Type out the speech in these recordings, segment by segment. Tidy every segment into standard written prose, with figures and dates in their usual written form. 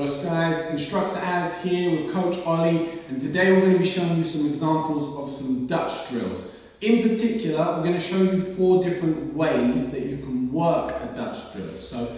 What's guys, Instructor Az here with Coach Ollie, and today we're going to be showing you some examples of some Dutch drills. In particular, we're going to show you 4 different ways that you can work a Dutch drill. So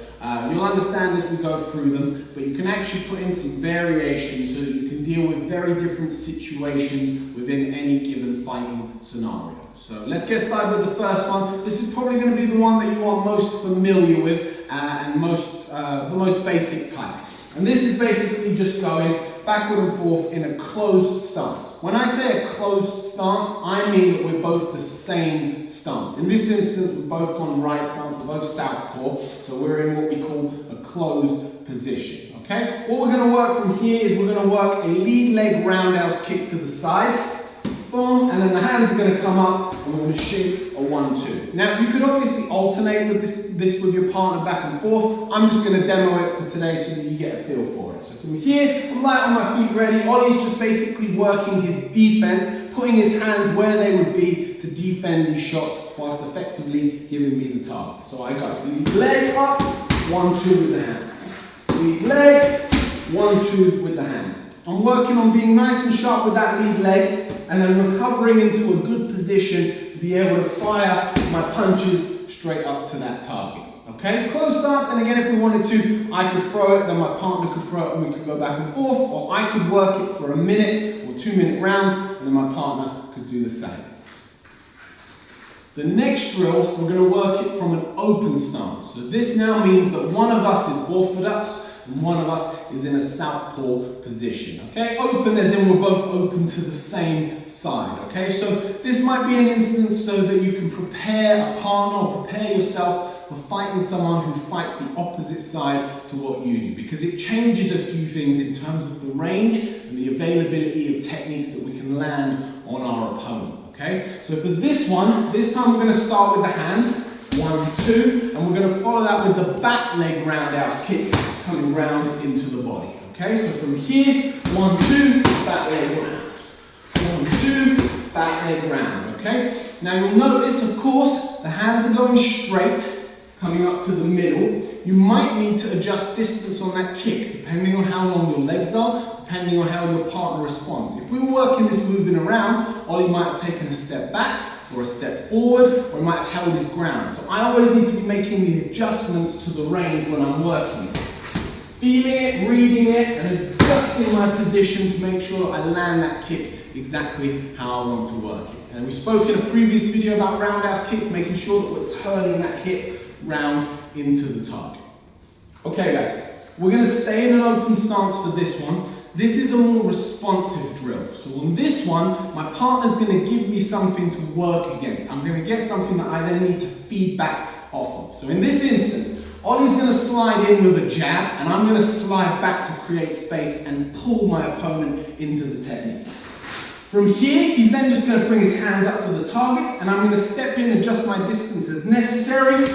you'll understand as we go through them, but you can actually put in some variations so that you can deal with very different situations within any given fighting scenario. So let's get started with the first one. This is probably going to be the one that you are most familiar with and the most basic type. And this is basically just going backward and forth in a closed stance. When I say a closed stance, I mean that we're both the same stance. In this instance, we've both gone right stance, we're both southpaw, so we're in what we call a closed position. Okay? What we're going to work from here is we're going to work a lead leg roundhouse kick to the side. Boom, and then the hands are going to come up and we're going to shoot a 1-2. Now you could obviously alternate with this with your partner back and forth. I'm just going to demo it for today so that you get a feel for it. So from here, I'm light on my feet ready. Ollie's just basically working his defense, putting his hands where they would be to defend these shots whilst effectively giving me the target. So I go lead leg up, 1-2 with the hands. Lead leg, 1-2 with the hands. I'm working on being nice and sharp with that lead leg and then recovering into a good position to be able to fire my punches straight up to that target. Okay, close stance, and again if we wanted to, I could throw it, then my partner could throw it and we could go back and forth, or I could work it for a minute or 2-minute round and then my partner could do the same. The next drill, we're going to work it from an open stance. So this now means that one of us is orthodox and one of us is in a southpaw position. Okay, open as in we're both open to the same side. Okay, so this might be an instance so that you can prepare a partner or prepare yourself for fighting someone who fights the opposite side to what you do, because it changes a few things in terms of the range and the availability of techniques that we can land on our opponent. Okay, so for this one, this time we're going to start with the hands, 1-2, and we're going to follow that with the back leg roundhouse kick coming round into the body. Okay, so from here, 1-2, back leg round. 1-2, back leg round. Okay, now you'll notice, of course, the hands are going straight, coming up to the middle. You might need to adjust distance on that kick, depending on how long your legs are, depending on how your partner responds. If we were working this moving around, Ollie might have taken a step back, or a step forward, or he might have held his ground. So I always need to be making the adjustments to the range when I'm working. Feeling it, reading it, and adjusting my position to make sure I land that kick exactly how I want to work it. And we spoke in a previous video about roundhouse kicks, making sure that we're turning that hip round into the target. Okay guys, we're going to stay in an open stance for this one. This is a more responsive drill. So on this one, my partner's going to give me something to work against. I'm going to get something that I then need to feed back off of. So in this instance, Ollie's going to slide in with a jab, and I'm going to slide back to create space and pull my opponent into the technique. From here, he's then just going to bring his hands up for the target, and I'm going to step in, adjust my distance as necessary,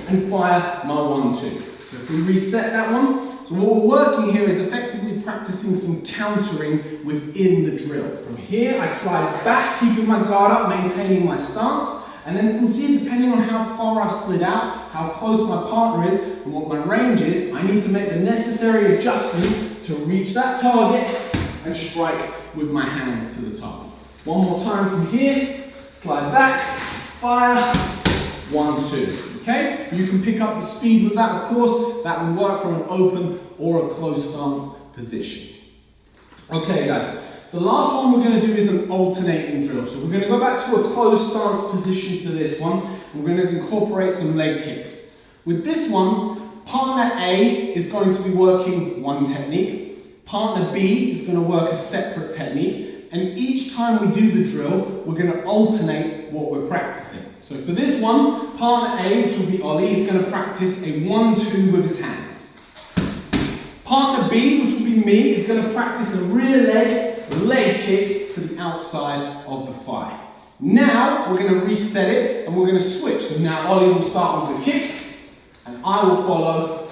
and fire my 1-2. So if we reset that one, so what we're working here is effectively practicing some countering within the drill. From here, I slide back, keeping my guard up, maintaining my stance. And then from here, depending on how far I've slid out, how close my partner is, and what my range is, I need to make the necessary adjustment to reach that target and strike with my hands to the target. One more time from here, slide back, fire, 1-2. Okay, you can pick up the speed with that, of course. That will work from an open or a closed stance position. Okay guys, the last one we're going to do is an alternating drill. So we're going to go back to a closed stance position for this one. We're going to incorporate some leg kicks. With this one, partner A is going to be working one technique. Partner B is going to work a separate technique. And each time we do the drill, we're going to alternate what we're practicing. So for this one, partner A, which will be Ollie, is going to practice a 1-2 with his hands. Partner B, which will be me, is going to practice a rear leg kick to the outside of the thigh. Now, we're going to reset it and we're going to switch. So now Ollie will start with the kick and I will follow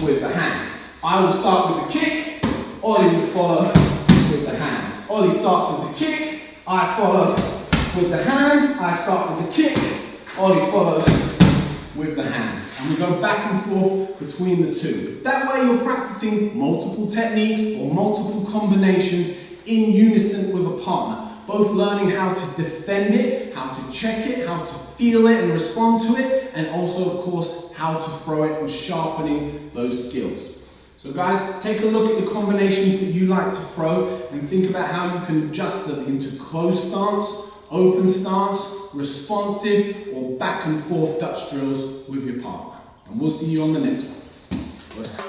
with the hands. I will start with the kick, Ollie will follow with the hands. Ollie starts with the kick, I follow with the hands, I start with the kick, Ollie follows with the hands. And we go back and forth between the two. That way you're practicing multiple techniques or multiple combinations in unison with a partner. Both learning how to defend it, how to check it, how to feel it and respond to it, and also, of course, how to throw it and sharpening those skills. So guys, take a look at the combinations that you like to throw and think about how you can adjust them into closed stance, open stance, responsive, or back and forth Dutch drills with your partner. And we'll see you on the next one.